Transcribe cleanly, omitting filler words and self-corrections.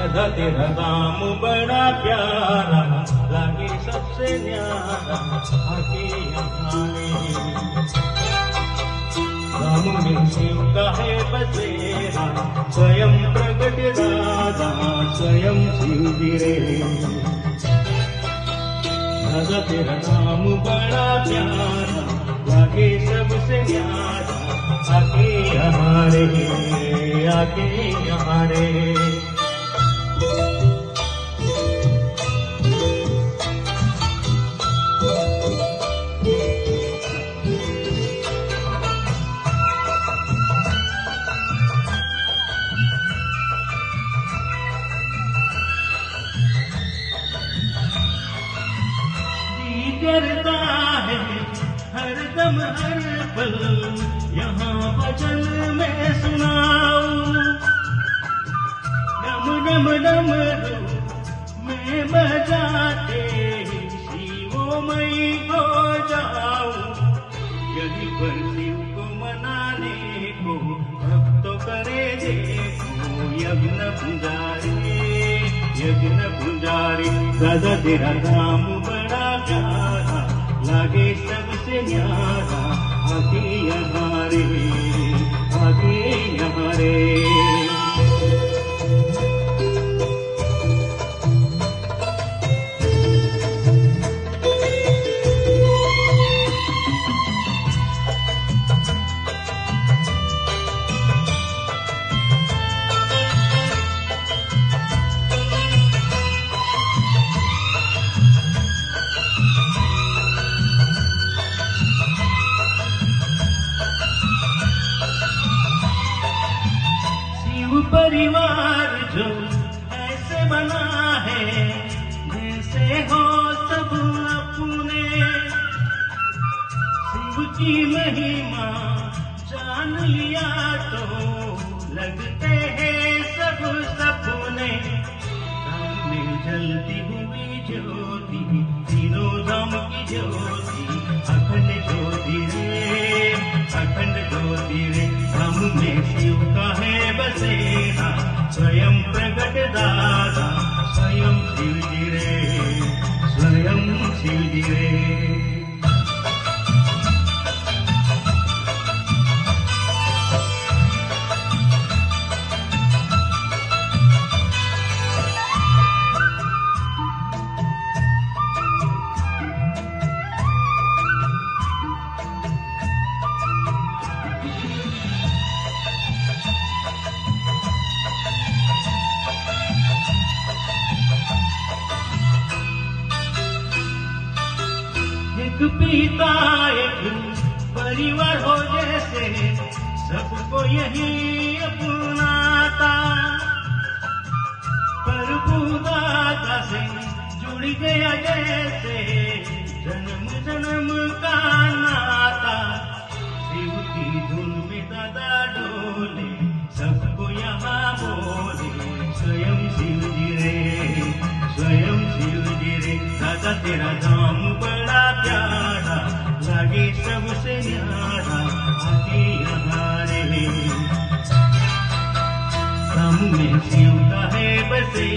राधा तेरा नाम बड़ा प्यारा लागे सबसे न्यारा आके हमारे राम में शिव का है बसेरा स्वयं प्रगट राधा स्वयं शिव गिरे राधा तेरा नाम बड़ा प्यारा लागे सबसे न्यारा आके हमारे आके हमारे करता है हर दम हर पल यहाँ भजन में सुनाऊं डम डम डम मैं बजाते शिवोमयी हो जाऊं यही पर शिव को मनाने को भक्तों करे देखो यज्ञ पुजारी दादा तेरा नाम बड़ा प्यारा लागे सबसे न्यारा आगे हमारे परिवार जो ऐसे बना है जैसे हो सब अपने शिव की महिमा जान लिया तो लगते हैं सब सपने में जलती हुई ज्योति तीनों धाम की ज्योति अखंड ज्योति रे हम में शिव का है बसेरा स्वयं प्रगट दादा स्वयं शिव जी रे एक पिता एक परिवार हो जैसे सबको यही अपनाता प्रभु दादा से जुड़ गया जैसे जन्म जन्म का नाता शिव की धुन में दादा डोले सबको यहाँ बोले स्वयं शिव जी रे दादा तेरा नाम बड़ा प्यारा लागे सबसे न्यारा आगे हमारे राम में शिव का है बसे